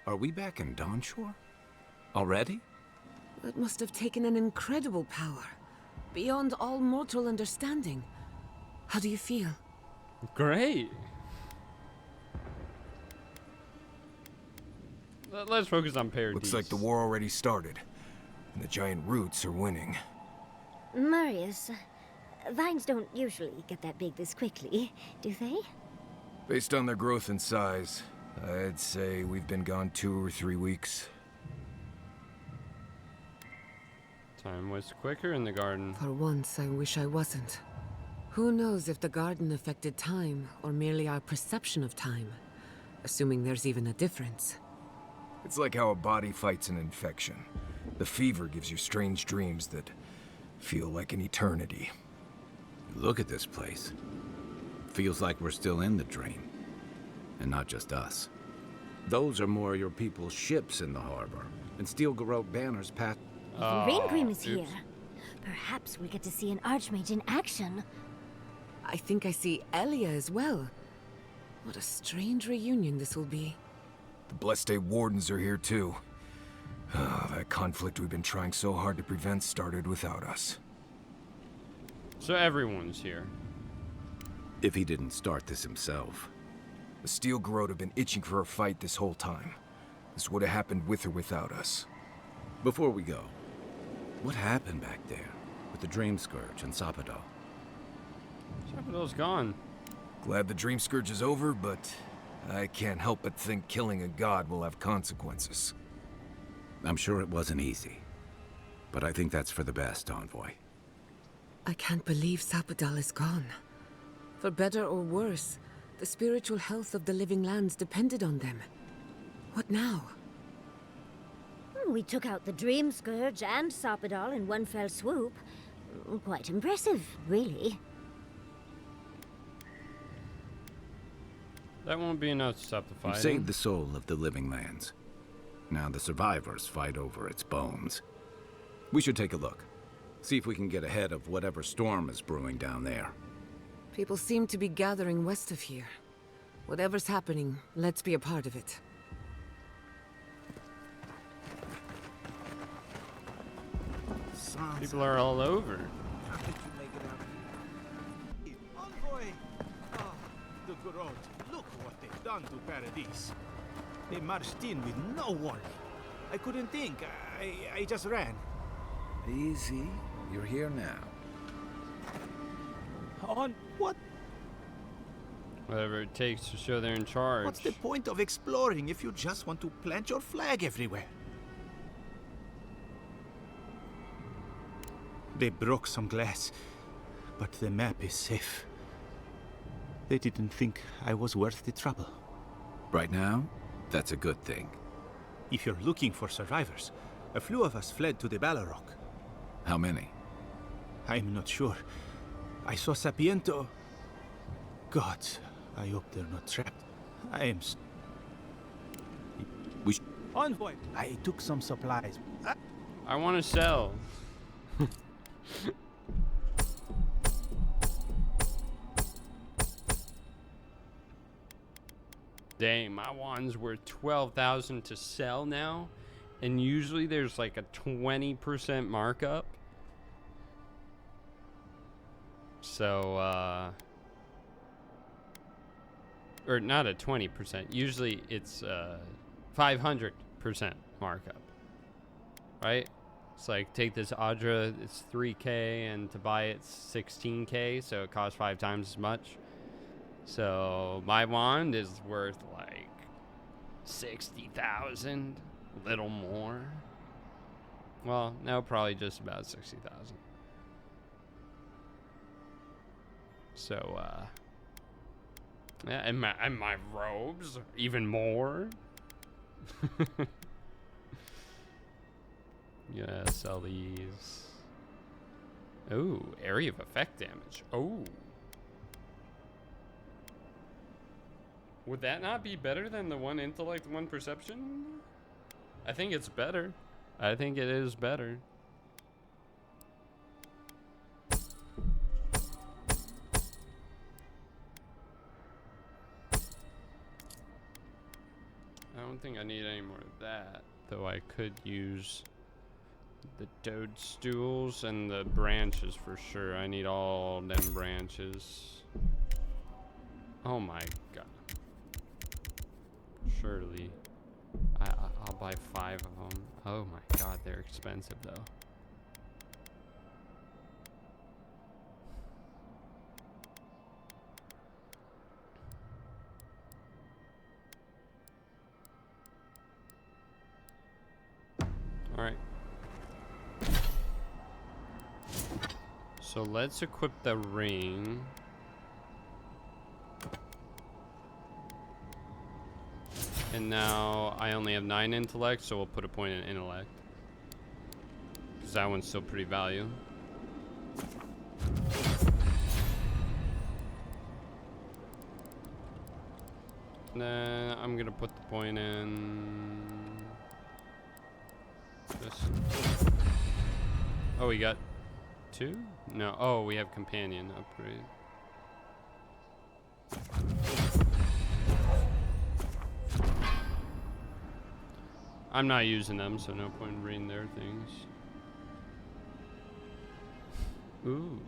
Are we back in Dawnshore? Already? It must have taken an incredible power. Beyond all mortal understanding. How do you feel? Great. Let's focus on Paradise. Looks like the war already started, and the giant roots are winning. Marius, vines don't usually get that big this quickly, do they? Based on their growth and size, I'd say we've been gone 2 or 3 weeks. Time was quicker in the garden. For once, I wish I wasn't. Who knows if the garden affected time, or merely our perception of time? Assuming there's even a difference. It's like how a body fights an infection. The fever gives you strange dreams that feel like an eternity. Look at this place. Feels like we're still in the dream. And not just us. Those are more your people's ships in the harbor. And steel garrote banners pat... Ringrim is here. Perhaps we get to see an Archmage in action. I think I see Elia as well. What a strange reunion this will be. The Blessed Wardens are here too. That conflict we've been trying so hard to prevent started without us. So everyone's here. If he didn't start this himself. The Steel Garrote have been itching for a fight this whole time. This would have happened with or without us. Before we go, what happened back there with the Dream Scourge and Sapado? Sapado's gone. Glad the Dream Scourge is over, but I can't help but think killing a god will have consequences. I'm sure it wasn't easy, but I think that's for the best, Envoy. I can't believe Sapadal is gone. For better or worse, the spiritual health of the living lands depended on them. What now? We took out the Dream Scourge and Sapadal in one fell swoop. Quite impressive, really. That won't be enough to stop the You fighting. saved the soul of the living lands. Now the survivors fight over its bones. We should take a look. See if we can get ahead of whatever storm is brewing down there. People seem to be gathering west of here. Whatever's happening, let's be a part of it. People are all over. Envoy! Ah, the Garrote. Look what they've done to Paradise. They marched in with no warning. I couldn't think. I just ran. Easy. You're here now. On what? Whatever it takes to show they're in charge. What's the point of exploring if you just want to plant your flag everywhere? They broke some glass, but the map is safe. They didn't think I was worth the trouble. Right now, that's a good thing. If you're looking for survivors, a few of us fled to the Balrog. How many? I'm not sure. I saw Sapiento. God, I hope they're not trapped. I am... Envoy! I took some supplies. I want to sell. Dang, my wand's worth 12,000 to sell now, and usually there's like a 20% markup. So, or not a 20%. Usually it's 500% markup, right? It's like take this Aedyr, it's 3K, and to buy it's 16K, so it costs 5 times as much. So my wand is worth like 60,000, a little more. Well, no, probably just about 60,000. So, yeah, and my robes, even more. Yeah, sell these. Oh, area of effect damage. Oh. Would that not be better than the 1 intellect, 1 perception? I think it's better. I think it is better. I don't think I need any more of that, though I could use the toadstools and the branches for sure. I need all them branches. Oh my god. Surely. I'll buy 5 of them. Oh my god, they're expensive though. Alright. So let's equip the ring. And now I only have 9 intellect, so we'll put a point in intellect. Because that one's still pretty valuable. Then I'm gonna put the point in this. Oh, we got 2? No. Oh, we have companion upgrade. I'm not using them, so no point in reading their things. Ooh.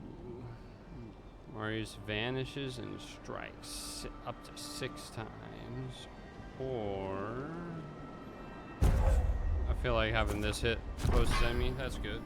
Marius vanishes and strikes up to 6 times. Or... I feel like having this hit close to enemy, that's good.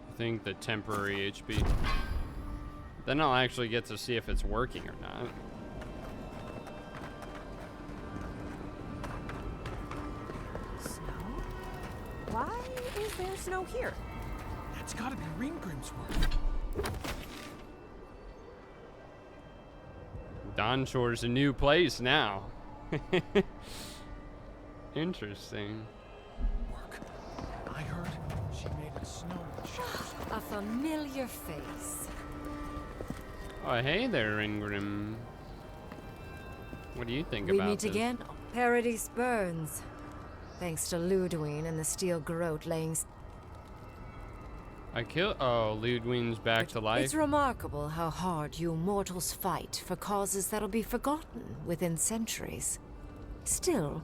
I think the temporary HP. Then I'll actually get to see if it's working or not. Snow? Why is there snow here? That's gotta be Ringgrim's work. Donshore's a new place now. Interesting. Work. I heard she made it snow in the shadows. A familiar face. Oh, hey there, Ingrim. What do you think We about meet this? again? Paradise burns. Thanks to Ludwine and the steel garrote laying... I kill. Oh, Ludwine's back to life. It's remarkable how hard you mortals fight for causes that'll be forgotten within centuries. Still,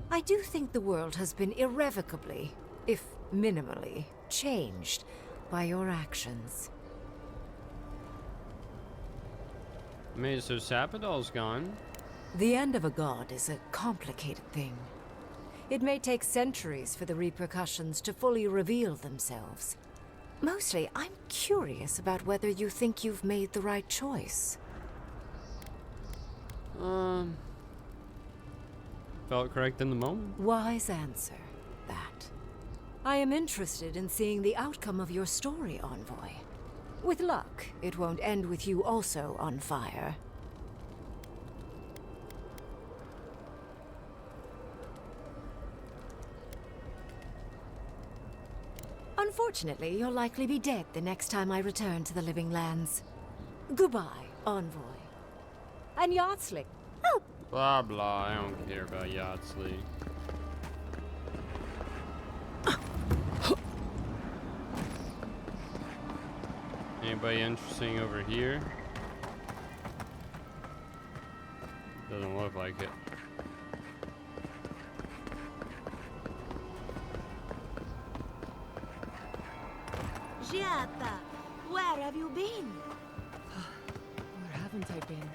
I do think the world has been irrevocably, if minimally, changed by your actions. I mean, so Sapidol's gone. The end of a god is a complicated thing. It may take centuries for the repercussions to fully reveal themselves. Mostly, I'm curious about whether you think you've made the right choice. Felt correct in the moment. Wise answer, that. I am interested in seeing the outcome of your story, Envoy. With luck, it won't end with you also on fire. Unfortunately, you'll likely be dead the next time I return to the Living Lands. Goodbye, Envoy. And Yahtzee. Oh! Blah blah. I don't care about Yahtzee. Anybody interesting over here? Doesn't look like it. Giata, where have you been? Where haven't I been?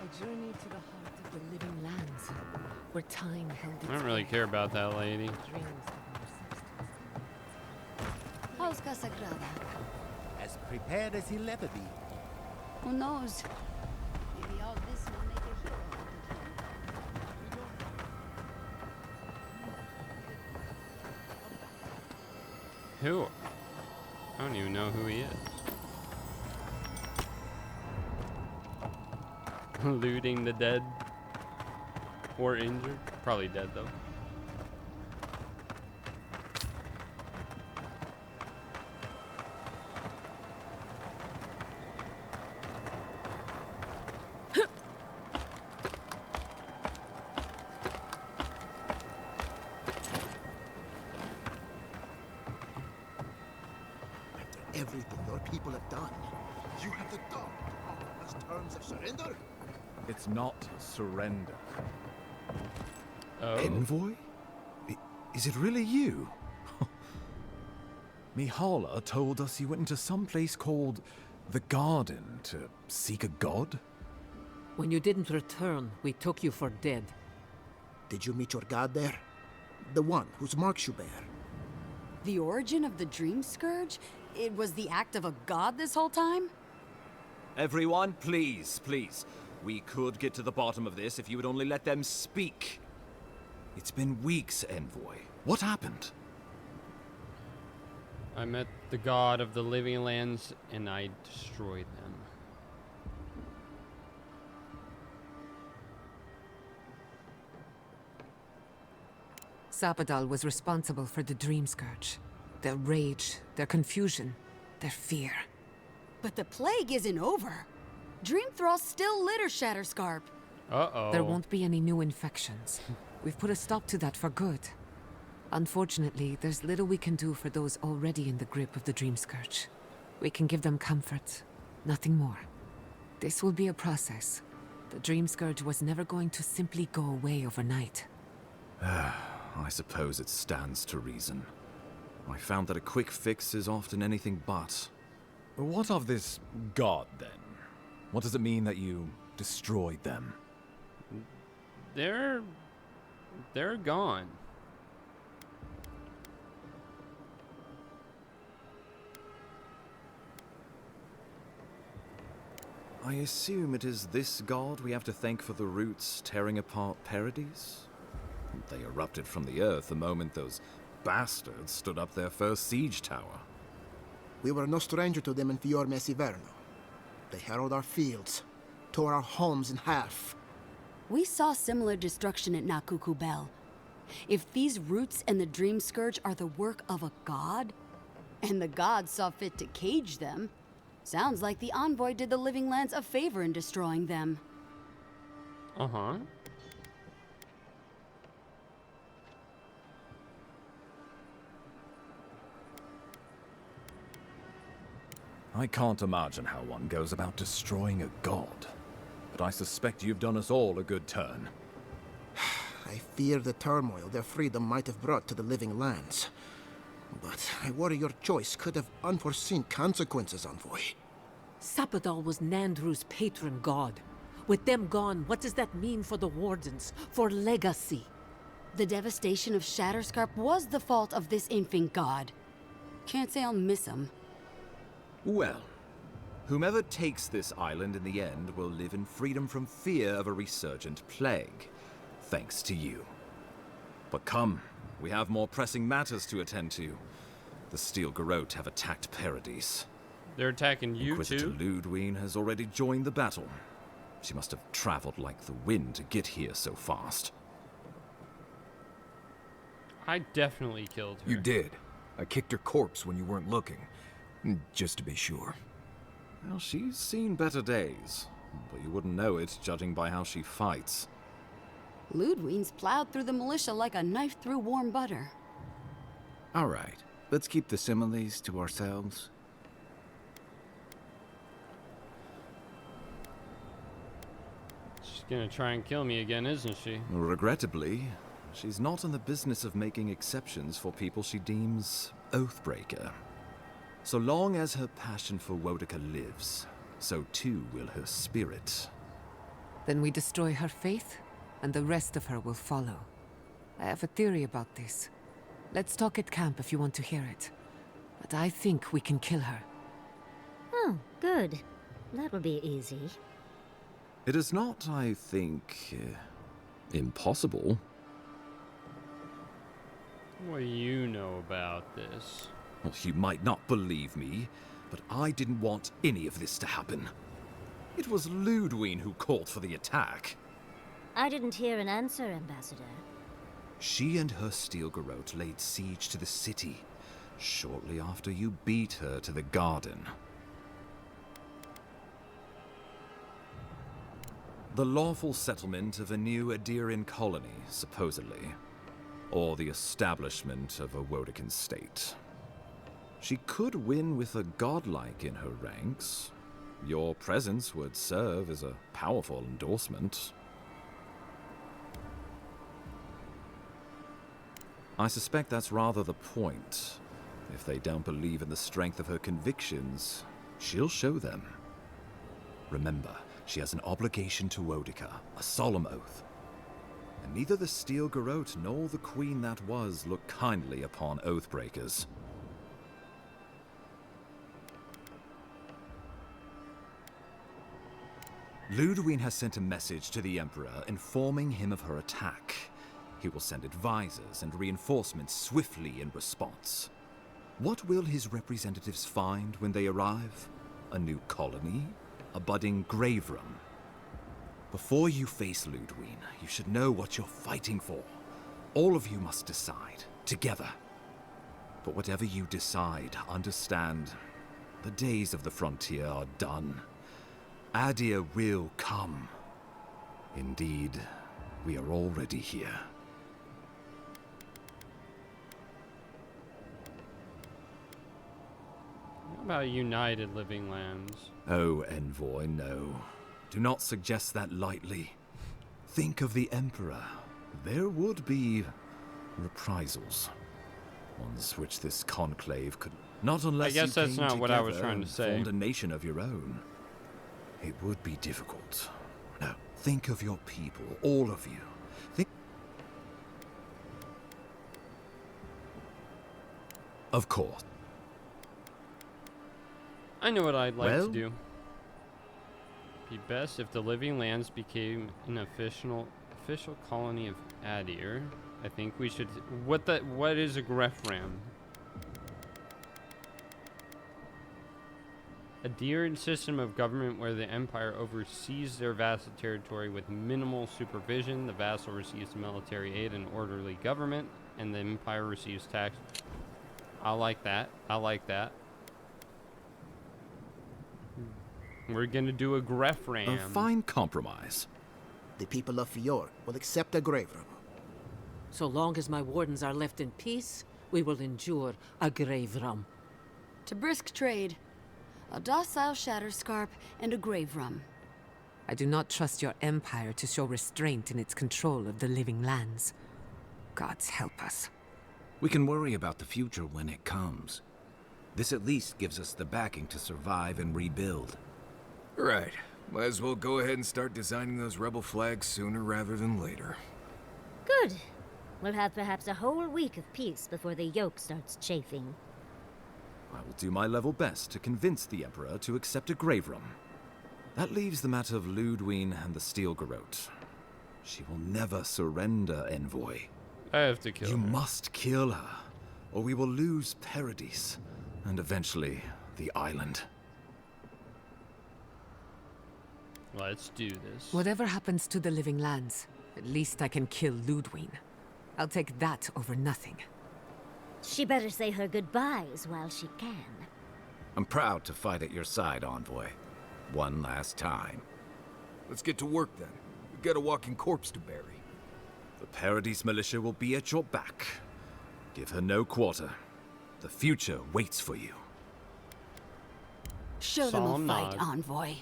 A journey to the heart of the living lands, where time held its I don't really care about that lady. dreams of more substance. How's Casagrada? As prepared as he'll ever be. Who knows? Maybe all this will make a hero out of him. Who? I don't even know who he is. Looting the dead. Or injured. Probably dead though. people have done. You have the gall to offer us terms of surrender? It's not surrender. Oh. Envoy? Is it really you? Mihala told us you went into some place called the Garden to seek a god? When you didn't return, we took you for dead. Did you meet your god there? The one whose marks you bear? The origin of the Dream Scourge? It was the act of a god this whole time? Everyone, please, please. We could get to the bottom of this if you would only let them speak. It's been weeks, Envoy. What happened? I met the god of the living lands and I destroyed them. Sapodal was responsible for the Dream Scourge. Their rage, their confusion, their fear. But the plague isn't over. Dream Thralls still litter Shatterscarp. Uh-oh. There won't be any new infections. We've put a stop to that for good. Unfortunately, there's little we can do for those already in the grip of the Dream Scourge. We can give them comfort, nothing more. This will be a process. The Dream Scourge was never going to simply go away overnight. I suppose it stands to reason. I found that a quick fix is often anything but. What of this god, then? What does it mean that you destroyed them? They're gone. I assume it is this god we have to thank for the roots tearing apart Paradise? They erupted from the earth the moment those bastards stood up their first siege tower. We were no stranger to them in Fior Mesiverno. They harrowed our fields, tore our homes in half. We saw similar destruction at Nakuku Bell. If these roots and the Dream Scourge are the work of a god, and the gods saw fit to cage them, sounds like the envoy did the living lands a favor in destroying them. Uh-huh. I can't imagine how one goes about destroying a god. But I suspect you've done us all a good turn. I fear the turmoil their freedom might have brought to the living lands. But I worry your choice could have unforeseen consequences, Envoy. Sapodal was Nandru's patron god. With them gone, what does that mean for the Wardens, for legacy? The devastation of Shatterscarp was the fault of this infant god. Can't say I'll miss him. Well, whomever takes this island in the end will live in freedom from fear of a resurgent plague, thanks to you. But come, we have more pressing matters to attend to. The Steel Garrote have attacked Paradise. They're attacking you Inquisitor too? Ludwine has already joined the battle. She must have traveled like the wind to get here so fast. I definitely killed her. You did. I kicked her corpse when you weren't looking. Just to be sure. Well, she's seen better days, but you wouldn't know it judging by how she fights. Ludwine's plowed through the militia like a knife through warm butter. All right, let's keep the similes to ourselves. She's gonna try and kill me again, isn't she? Regrettably, she's not in the business of making exceptions for people she deems Oathbreaker. So long as her passion for Wodica lives, so too will her spirit. Then we destroy her faith, and the rest of her will follow. I have a theory about this. Let's talk at camp if you want to hear it. But I think we can kill her. Oh, good. That will be easy. It is not, I think, impossible. What do you know about this? Well, you might not believe me, but I didn't want any of this to happen. It was Ludwine who called for the attack. I didn't hear an answer, Ambassador. She and her Steel Garrote laid siege to the city shortly after you beat her to the garden. The lawful settlement of a new Aedyrian colony, supposedly. Or the establishment of a Wodican state. She could win with a godlike in her ranks. Your presence would serve as a powerful endorsement. I suspect that's rather the point. If they don't believe in the strength of her convictions, she'll show them. Remember, she has an obligation to Boudica, a solemn oath. And neither the Steel Garrote nor the queen that was look kindly upon oathbreakers. Ludwig has sent a message to the Emperor informing him of her attack. He will send advisors and reinforcements swiftly in response. What will his representatives find when they arrive? A new colony? A budding grave room? Before you face Ludwig, you should know what you're fighting for. All of you must decide, together. But whatever you decide, understand, the days of the frontier are done. Aedyr will come. Indeed, we are already here. How about United Living Lands? Oh, Envoy, no. Do not suggest that lightly. Think of the Emperor. There would be reprisals. Ones which this conclave could not unless I guess you that's came not what I was together trying to and say. formed a nation of your own. It would be difficult. Now, think of your people, all of you. Think. Of course. I know what I'd like Well? to do. Be best if the Living Lands became an official colony of Aedyr. I think we should. What is a Grefram? A Aedyr system of government where the Empire oversees their vassal territory with minimal supervision. The vassal receives military aid and orderly government, and the Empire receives tax. I like that. I like that. We're gonna do a Grefram. A fine compromise. The people of Fjord will accept a grave room. So long as my wardens are left in peace, we will endure a grave room. To brisk trade. A docile Shatterscarp and a grave rum. I do not trust your empire to show restraint in its control of the living lands. Gods help us. We can worry about the future when it comes. This at least gives us the backing to survive and rebuild. Right. Might as well go ahead and start designing those rebel flags sooner rather than later. Good. We'll have perhaps a whole week of peace before the yoke starts chafing. I will do my level best to convince the Emperor to accept a grave room. That leaves the matter of Ludwig and the Steel Garrote. She will never surrender, Envoy. I have to kill her. You must kill her, or we will lose Paradise, and eventually the island. Let's do this. Whatever happens to the living lands, at least I can kill Ludwig. I'll take that over nothing. She better say her goodbyes while she can. I'm proud to fight at your side, Envoy. One last time. Let's get to work then. We've got a walking corpse to bury. The Paradise militia will be at your back. Give her no quarter. The future waits for you. Show Solemn them a fight, nod. Envoy.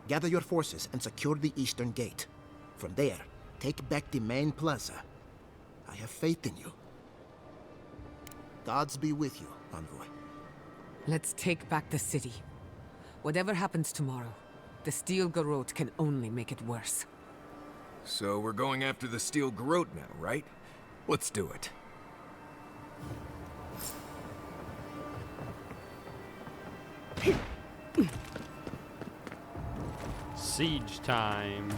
Gather your forces and secure the eastern gate. From there, take back the main plaza. I have faith in you. Gods be with you, Envoy. Let's take back the city. Whatever happens tomorrow, the Steel Garrote can only make it worse. So we're going after the Steel Garrote now, right? Let's do it. Siege time.